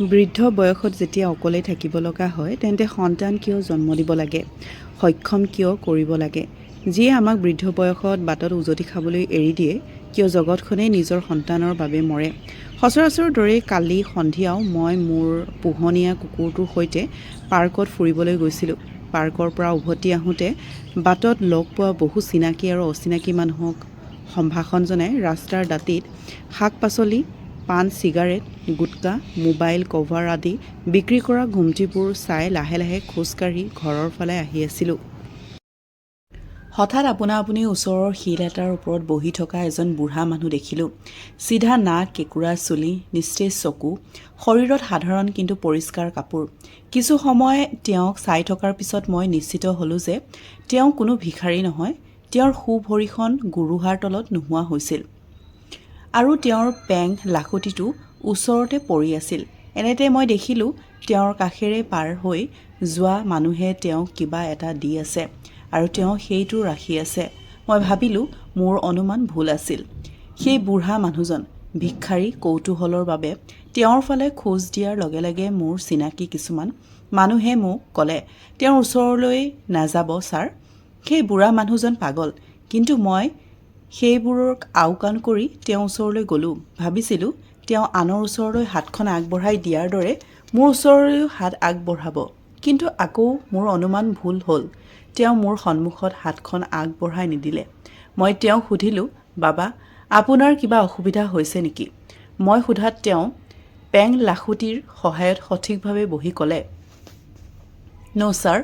বৃদ্ধ বয়সত যেতিয়া অকলে থাকিব লগা হয় তেন্তে সন্তান কিয় জন্ম দিব লাগে, সক্ষম কিয় কৰিব লাগে, যিয়ে আমাক বৃদ্ধ বয়সত বাটত উজতি খাবলৈ এৰি দিয়ে, কিয় জগতখনেই নিজৰ সন্তানৰ বাবে মৰে। সচৰাচৰ দৰেই কালি সন্ধিয়াও মই মোৰ পোহনীয়া কুকুৰটোৰ সৈতে পাৰ্কত ফুৰিবলৈ গৈছিলোঁ। পাৰ্কৰ পৰা উভতি আহোঁতে বাটত লগ পোৱা বহু চিনাকি আৰু অচিনাকি মানুহক সম্ভাষণ জনাই ৰাস্তাৰ দাঁতিত শাক পাচলি, পাণ, চিগাৰেট, গুটকা, মোবাইল কভাৰ আদি বিক্ৰী কৰা ঘুমটিবোৰ চাই লাহে লাহে খোজকাঢ়ি ঘৰৰ ফালে আহি আছিলোঁ। হঠাৎ আপোনা আপুনি ওচৰৰ শিল এটাৰ ওপৰত বহি থকা এজন বুঢ়া মানুহ দেখিলোঁ। চিধা নাক, কেঁকুৰা চুলি, নিস্তেজ চকু, শৰীৰত সাধাৰণ কিন্তু পৰিষ্কাৰ কাপোৰ। কিছু সময় তেওঁক চাই থকাৰ পিছত মই নিশ্চিত হ'লোঁ যে তেওঁ কোনো ভিখাৰী নহয়। তেওঁৰ সোঁ ভৰিখন গুৰুহাৰ তলত নোহোৱা হৈছিল আৰু তেওঁৰ পেং লাখুটিটো ওচৰতে পৰি আছিল। এনেতে মই দেখিলোঁ তেওঁৰ কাষেৰে পাৰ হৈ যোৱা মানুহে তেওঁক কিবা এটা দি আছে আৰু তেওঁ সেইটো ৰাখি আছে। মই ভাবিলোঁ মোৰ অনুমান ভুল আছিল। সেই বুঢ়া মানুহজন ভিক্ষাৰী। কৌতূহলৰ বাবে তেওঁৰ ফালে খোজ দিয়াৰ লগে লগে মোৰ চিনাকি কিছুমান মানুহে মোক ক'লে, তেওঁৰ ওচৰলৈ নাযাব ছাৰ, সেই বুঢ়া মানুহজন পাগল। কিন্তু মই সেইবোৰক আওকাণ কৰি তেওঁৰ ওচৰলৈ গ'লোঁ। ভাবিছিলোঁ তেওঁ আনৰ ওচৰলৈ হাতখন আগবঢ়াই দিয়াৰ দৰে মোৰ ওচৰলৈও হাত আগবঢ়াব। কিন্তু আকৌ মোৰ অনুমান ভুল হ'ল। তেওঁ মোৰ সন্মুখত হাতখন আগবঢ়াই নিদিলে। মই তেওঁক সুধিলোঁ, বাবা, আপোনাৰ কিবা অসুবিধা হৈছে নেকি? মই সোধাত তেওঁ পেং লাখুটিৰ সহায়ত সঠিকভাৱে বহি ক'লে, no' sir,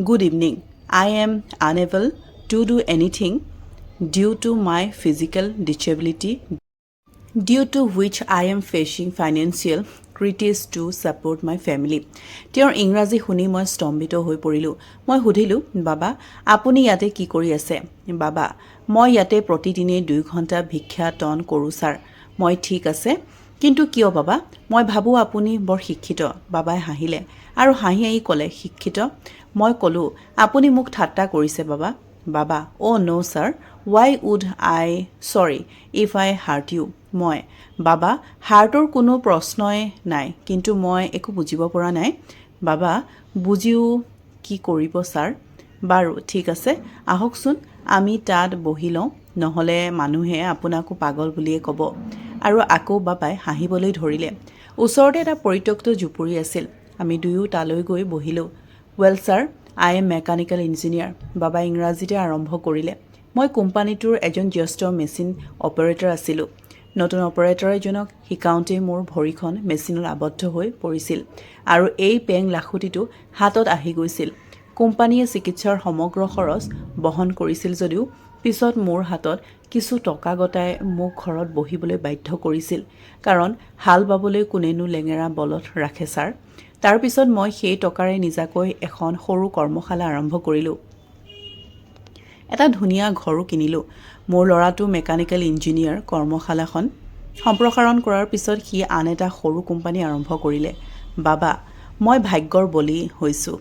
good evening. I am unable to do anything due to my physical disability, due to which I am facing financial crisis to support my family। তেওঁৰ ইংৰাজী শুনি মই স্তম্ভিত হৈ পৰিলোঁ। মই সুধিলোঁ, বাবা, আপুনি ইয়াতে কি কৰি আছে? বাবা, মই ইয়াতে প্ৰতিদিনেই 2 ঘণ্টা ভিক্ষাটন কৰোঁ ছাৰ। মই ঠিক আছে, কিন্তু কিয় বাবা? মই ভাবোঁ আপুনি বৰ শিক্ষিত। বাবাই হাঁহিলে আৰু হাঁহি হাঁহি ক'লে, শিক্ষিত? মই ক'লোঁ, আপুনি মোক ঠাট্টা কৰিছে বাবা। বাবা, অ' ন' ছাৰ, ৱাই উড আই চৰি ইফ আই হাৰ্ট ইউ। মই, বাবা, হাৰ্টৰ কোনো প্ৰশ্নই নাই, কিন্তু মই একো বুজিব পৰা নাই। বাবা, বুজিও কি কৰিব ছাৰ? বাৰু ঠিক আছে, আহকচোন আমি তাত বহি লওঁ, নহ'লে মানুহে আপোনাকো পাগল বুলিয়ে ক'ব। আৰু আকৌ বাবাই হাঁহিবলৈ ধৰিলে। ওচৰতে এটা পৰিত্যক্ত জুপুৰি আছিল। আমি দুয়ো তালৈ গৈ বহিলোঁ। Well sir, I am mechanical engineer, বাবাই ইংৰাজীতে আৰম্ভ কৰিলে। মই কোম্পানীটোৰ এজন জ্যেষ্ঠ মেচিন অপাৰেটৰ আছিলোঁ। নতুন অপাৰেটৰ এজনক শিকাওঁতেই মোৰ ভৰিখন মেচিনত আবদ্ধ হৈ পৰিছিল আৰু এই পেং লাখুটিটো হাতত আহি গৈছিল। কোম্পানীয়ে চিকিৎসাৰ সমগ্ৰ খৰচ বহন কৰিছিল যদিও পিছত মোৰ হাতত কিছু টকা গতাই মোক ঘৰত বহিবলৈ বাধ্য কৰিছিল, কাৰণ হাল বাবলৈ কোনেনো লেঙেৰা বলদ ৰাখে ছাৰ। তাৰ পিছত মই সেই টকাৰে নিজাকৈ এখন সৰু কৰ্মশালা আৰম্ভ কৰিলোঁ। এটা ধুনীয়া ঘৰো কিনিলোঁ। মোৰ ল'ৰাটো মেকানিকেল ইঞ্জিনিয়াৰ। কৰ্মশালাখন সম্প্ৰসাৰণ কৰাৰ পিছত সি আন এটা সৰু কোম্পানী আৰম্ভ কৰিলে। বাবা, মই ভাগ্যৰ বলি হৈছোঁ।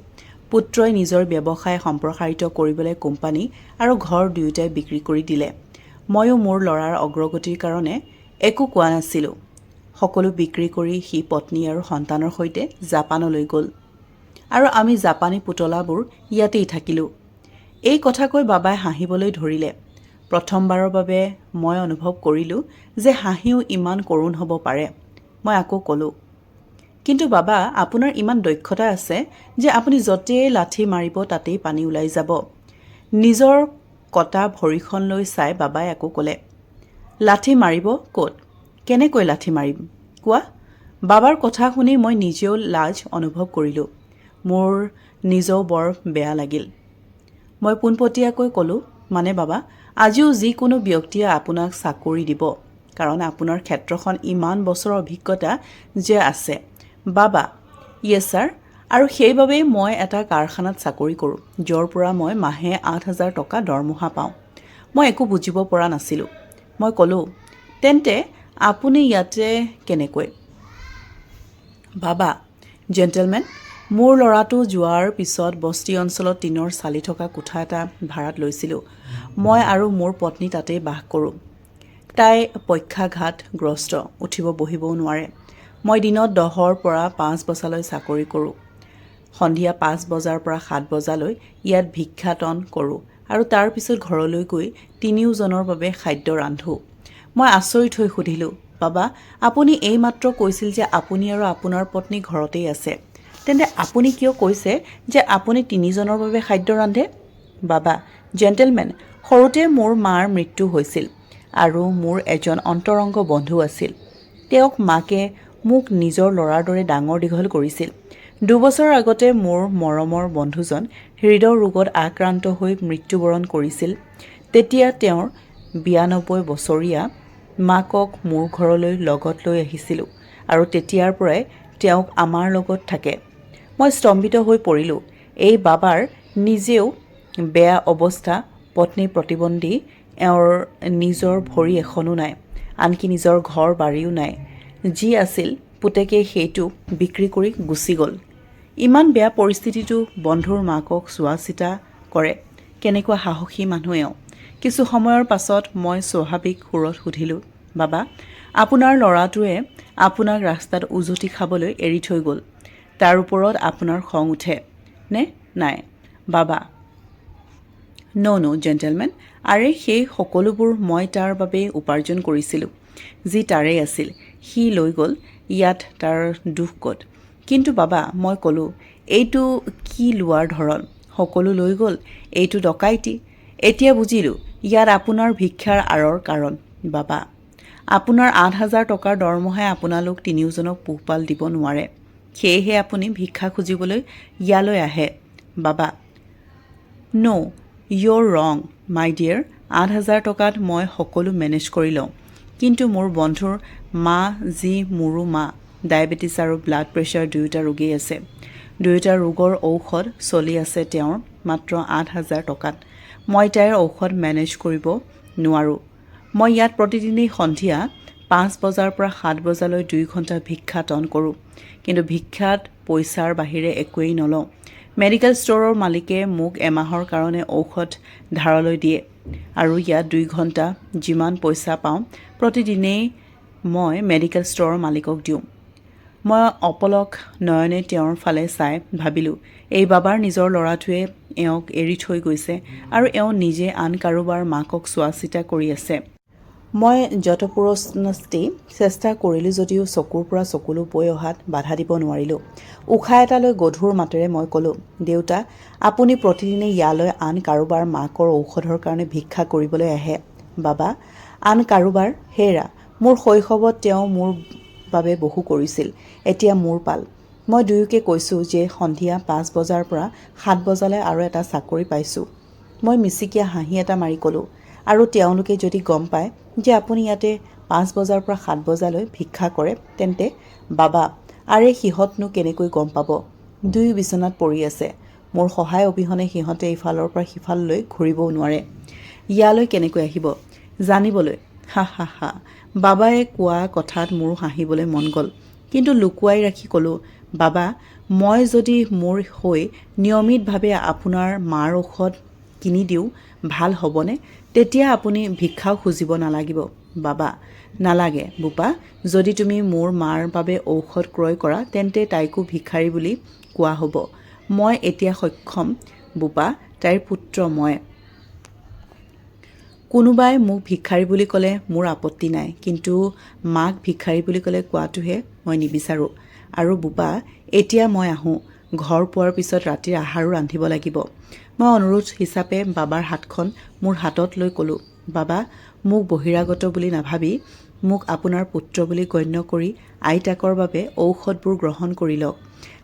পুত্ৰই নিজৰ ব্যৱসায় সম্প্ৰসাৰিত কৰিবলৈ কোম্পানী আৰু ঘৰ দুয়োটাই বিক্ৰী কৰি দিলে। ময়ো মোৰ ল'ৰাৰ অগ্ৰগতিৰ কাৰণে একো কোৱা নাছিলোঁ। সকলো বিক্ৰী কৰি সি পত্নী আৰু সন্তানৰ সৈতে জাপানলৈ গ'ল আৰু আমি জাপানী পুতলাবোৰ ইয়াতেই থাকিলোঁ। এই কথা কৈ বাবাই হাঁহিবলৈ ধৰিলে। প্ৰথমবাৰৰ বাবে মই অনুভৱ কৰিলোঁ যে হাঁহিও ইমান কৰুণ হ'ব পাৰে। মই আকৌ ক'লোঁ, কিন্তু বাবা, আপোনাৰ ইমান দক্ষতা আছে যে আপুনি য'তেই লাঠি মাৰিব তাতেই পানী ওলাই যাব। নিজৰ কটা ভৰিখনলৈ চাই বাবাই আকৌ ক'লে, লাঠি মাৰিব ক'ত? কেনেকৈ লাঠি মাৰিম কোৱা? বাবাৰ কথা শুনি মই নিজেও লাজ অনুভৱ কৰিলোঁ। মোৰ নিজেও বৰ বেয়া লাগিল। মই পোনপটীয়াকৈ ক'লোঁ, মানে বাবা, আজিও যিকোনো ব্যক্তিয়ে আপোনাক চাকৰি দিব, কাৰণ আপোনাৰ ক্ষেত্ৰখন ইমান বছৰৰ অভিজ্ঞতা যে আছে। বাবা, য়েছ ছাৰ, আৰু সেইবাবেই মই এটা কাৰখানাত চাকৰি কৰোঁ, য'ৰ পৰা মই মাহে 8,000 টকা দৰমহা পাওঁ। মই একো বুজিব পৰা নাছিলোঁ। মই ক'লোঁ, তেন্তে আপুনি ইয়াতে কেনেকৈ? বাবা, জেণ্টেলমেন, মোৰ ল'ৰাটো যোৱাৰ পিছত বস্তি অঞ্চলত টিনৰ চালি থকা কোঠা এটা ভাড়াত লৈছিলোঁ। মই আৰু মোৰ পত্নী তাতেই বাস কৰোঁ। তাই পক্ষাঘাতগ্ৰস্ত, উঠিব বহিবও নোৱাৰে। মই দিনত 10ৰ পৰা 5 বজালৈ চাকৰি কৰোঁ। সন্ধিয়া 5 বজাৰ পৰা 7 বজালৈ ইয়াত ভিক্ষাটন কৰোঁ আৰু তাৰ পিছত ঘৰলৈ গৈ তিনিওজনৰ বাবে খাদ্য ৰান্ধোঁ। মই আচৰিত হৈ সুধিলোঁ, বাবা, আপুনি এইমাত্ৰ কৈছিল যে আপুনি আৰু আপোনাৰ পত্নী ঘৰতেই আছে। তেন্তে আপুনি কিয় কৈছে যে আপুনি তিনিজনৰ বাবে খাদ্য ৰান্ধে? বাবা, জেণ্টেলমেন, সৰুতে মোৰ মাৰ মৃত্যু হৈছিল আৰু মোৰ এজন অন্তৰংগ বন্ধু আছিল। তেওঁক মাকে মোক নিজৰ ল'ৰাৰ দৰে ডাঙৰ দীঘল কৰিছিল। 2 বছৰৰ আগতে মোৰ মৰমৰ বন্ধুজন হৃদয় ৰোগত আক্ৰান্ত হৈ মৃত্যুবৰণ কৰিছিল। তেতিয়া তেওঁৰ 92 বছৰীয়া মাকক মোৰ ঘৰলৈ লগত লৈ আহিছিলোঁ আৰু তেতিয়াৰ পৰাই তেওঁক আমাৰ লগত থাকে। মই স্তম্ভিত হৈ পৰিলোঁ। এই বাবাৰ নিজেও বেয়া অৱস্থা, পত্নী প্ৰতিবন্ধী, এওঁৰ নিজৰ ভৰি এখনো নাই, আনকি নিজৰ ঘৰ বাৰীও নাই। যি আছিল পুতেকে সেইটো বিক্ৰী কৰি গুচি গ'ল। ইমান বেয়া পৰিস্থিতিটো বন্ধুৰ মাকক চোৱা চিতা কৰে। কেনেকুৱা সাহসী মানুহ এওঁ। কিছু সময়ৰ পাছত মই স্বাভাৱিক সুৰত সুধিলোঁ, বাবা, আপোনাৰ ল'ৰাটোৱে আপোনাক ৰাস্তাত উজুতি খাবলৈ এৰি থৈ গ'ল। তাৰ ওপৰত আপোনাৰ খং উঠে নে নাই? বাবা, ন', জেণ্টেলমেন, আৰে সেই সকলোবোৰ মই তাৰ বাবেই উপাৰ্জন কৰিছিলোঁ। যি তাৰেই আছিল, সি লৈ গ'ল, ইয়াত তাৰ দুখ ক'ত? কিন্তু বাবা, মই ক'লোঁ, এইটো কি লোৱাৰ ধৰণ? সকলো লৈ গ'ল, এইটো ডকাইতি। এতিয়া বুজিলোঁ ইয়াত আপোনাৰ ভিক্ষাৰ আঁৰৰ কাৰণ। বাবা, আপোনাৰ 8,000 টকাৰ দৰমহাই আপোনালোক তিনিওজনক পোহপাল দিব নোৱাৰে। সেয়েহে আপুনি ভিক্ষা খুজিবলৈ ইয়ালৈ আহে। বাবা, ন', ইউৰ ৰং, মাই ডিয়াৰ। 8,000 টকাত মই সকলো মেনেজ কৰি লওঁ। কিন্তু মোৰ বন্ধুৰ মা, যি মোৰো মা, ডায়েবেটিছ আৰু ব্লাড প্ৰেছাৰ দুয়োটা ৰোগেই আছে। দুয়োটা ৰোগৰ ঔষধ চলি আছে তেওঁৰ মাত্ৰ 8,000 টকাত। মই তাইৰ ঔষধ মেনেজ কৰিব নোৱাৰোঁ। মই ইয়াত প্ৰতিদিনেই সন্ধিয়া 5 বজাৰ পৰা 7 বজালৈ 2 ঘণ্টা ভিক্ষাটন কৰোঁ। কিন্তু ভিক্ষাত পইচাৰ বাহিৰে একোৱেই নলওঁ। মেডিকেল ষ্ট'ৰৰ মালিকে মোক এমাহৰ কাৰণে ঔষধ ধাৰলৈ দিয়ে আৰু ইয়াত 2 ঘণ্টা যিমান পইচা পাওঁ প্ৰতিদিনেই মই মেডিকেল ষ্ট'ৰৰ মালিকক দিওঁ। মই অপলক নয়নে তেওঁৰ ফালে চাই ভাবিলোঁ, এই বাবাৰ নিজৰ ল'ৰাটোৱে এওঁক এৰি থৈ গৈছে আৰু এওঁ নিজে আন কাৰোবাৰ মাকক চোৱা চিতা কৰি আছে। মই যথোপৰোষ্টি চেষ্টা কৰিলোঁ যদিও চকুৰ পৰা চকুলো বৈ অহাত বাধা দিব নোৱাৰিলোঁ। উশাহ এটা লৈ গধুৰ মাতেৰে মই ক'লোঁ, দেউতা, আপুনি প্ৰতিদিনে ইয়ালৈ আন কাৰোবাৰ মাকৰ ঔষধৰ কাৰণে ভিক্ষা কৰিবলৈ আহে। বাবা, আন কাৰোবাৰ? হেৰা, মোৰ শৈশৱত তেওঁ মোৰ বাবে বহু কৰিছিল। এতিয়া মোৰ পাল। মই দুয়োকে কৈছোঁ যে সন্ধিয়া 5 বজাৰ পৰা 7 বজালৈ আৰু এটা চাকৰি পাইছোঁ। মই মিচিকীয়া হাঁহি এটা মাৰি ক'লোঁ, আৰু তেওঁলোকে যদি গম পায় যে আপুনি ইয়াতে 5 বজাৰ পৰা 7 বজালৈ ভিক্ষা কৰে তেন্তে? বাবা, আৰে সিহঁতনো কেনেকৈ গম পাব? দুয়ো বিচনাত পৰি আছে। মোৰ সহায় অবিহনে সিহঁতে ইফালৰ পৰা সিফাললৈ ঘূৰিবও নোৱাৰে। ইয়ালৈ কেনেকৈ আহিব? জানিবলৈ। হা হা হা। বাবাই কোৱা কথাত মোৰো হাঁহিবলৈ মন গ'ল। কিন্তু লুকুৱাই ৰাখি ক'লোঁ, বাবা, মই যদি মোৰ হৈ নিয়মিতভাৱে আপোনাৰ মাৰ ঔষধ কিনি দিওঁ ভাল হ'বনে? তেতিয়া আপুনি ভিক্ষাও খুজিব নালাগিব। বাবা, নালাগে বোপা, যদি তুমি মোৰ মাৰ বাবে ঔষধ ক্ৰয় কৰা তেন্তে তাইকো ভিক্ষাৰী বুলি কোৱা হ'ব। মই এতিয়া সক্ষম বোপা, তাইৰ পুত্ৰ মই। কোনোবাই মোক ভিক্ষাৰী বুলি ক'লে মোৰ আপত্তি নাই, কিন্তু মাক ভিক্ষাৰী বুলি ক'লে কোৱাটোহে মই নিবিচাৰোঁ। আৰু বোপা, এতিয়া মই আহোঁ। ঘৰ পোৱাৰ পিছত ৰাতিৰ আহাৰো ৰান্ধিব লাগিব। মই অনুৰোধ হিচাপে বাবাৰ হাতখন মোৰ হাতত লৈ ক'লোঁ, বাবা, মোক বহিৰাগত বুলি নাভাবি মোক আপোনাৰ পুত্ৰ বুলি গণ্য কৰি আইতাকৰ বাবে ঔষধবোৰ গ্ৰহণ কৰি লওক।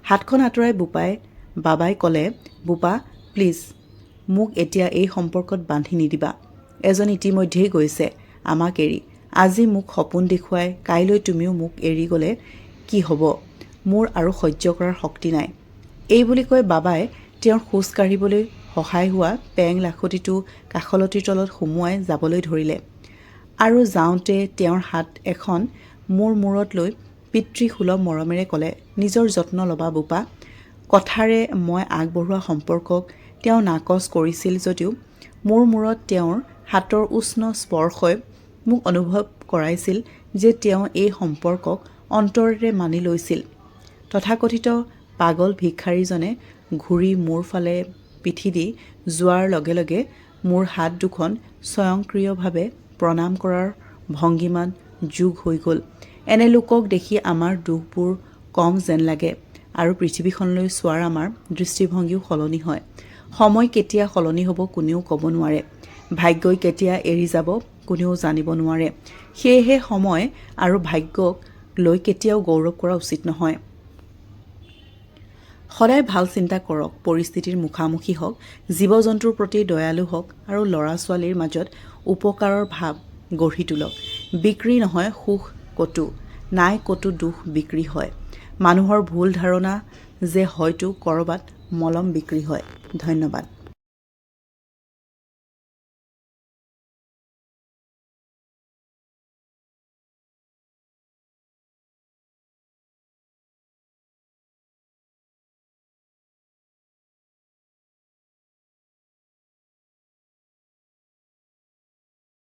হাতখন আঁতৰাই বাবাই ক'লে, বোপা, প্লিজ, মোক এতিয়া এই সম্পৰ্কত বান্ধি নিদিবা। এজন ইতিমধ্যেই গৈছে আমাক এৰি। আজি মোক সপোন দেখুৱাই কাইলৈ তুমিও মোক এৰি গ'লে কি হ'ব? মোৰ আৰু সহ্য কৰাৰ শক্তি নাই। এই বুলি কৈ বাবাই তেওঁৰ খোজ কাঢ়িবলৈ সহায় হোৱা পেং লাখুটিটো কাষলতিৰ তলত সুমুৱাই যাবলৈ ধৰিলে আৰু যাওঁতে তেওঁৰ হাত এখন মোৰ মূৰত লৈ পিতৃসুলভ মৰমেৰে ক'লে, নিজৰ যত্ন ল'বা বোপা। কথাৰে মই আগবঢ়োৱা সম্পৰ্কক তেওঁ নাকচ কৰিছিল যদিও মোৰ মূৰত তেওঁৰ হাতৰ উষ্ণ স্পৰ্শই মোক অনুভৱ কৰাইছিল যে তেওঁ এই সম্পৰ্কক অন্তৰেৰে মানি লৈছিল। তথাকথিত পাগল ভিক্ষাৰীজনে ঘূৰি মোৰ ফালে পিঠি দি যোৱাৰ লগে লগে মোৰ হাত দুখন স্বয়ংক্ৰিয়ভাৱে প্ৰণাম কৰাৰ ভংগিমাত যোগ হৈ গ'ল। এনে লোকক দেখি আমাৰ দুখবোৰ কম যেন লাগে আৰু পৃথিৱীখনলৈ চোৱাৰ আমাৰ দৃষ্টিভংগীও সলনি হয়। সময় কেতিয়া সলনি হ'ব কোনেও ক'ব নোৱাৰে। ভাগ্যই কেতিয়া এৰি যাব কোনেও জানিব নোৱাৰে। সেয়েহে সময় আৰু ভাগ্যক লৈ কেতিয়াও গৌৰৱ কৰা উচিত নহয়। সদায় ভাল চিন্তা কৰক, পৰিস্থিতিৰ মুখামুখি হওক, জীৱ-জন্তুৰ প্ৰতি দয়ালু হওক আৰু ল'ৰা-ছোৱালীৰ মাজত উপকাৰৰ ভাৱ গঢ়ি তোলক। বিক্ৰী নহয় সুখ ক'তো, নাই ক'তো দুখ বিক্ৰী হয়। মানুহৰ ভুল ধাৰণা যে হয়তো ক'ৰবাত মলম বিক্ৰী হয়। ধন্যবাদ।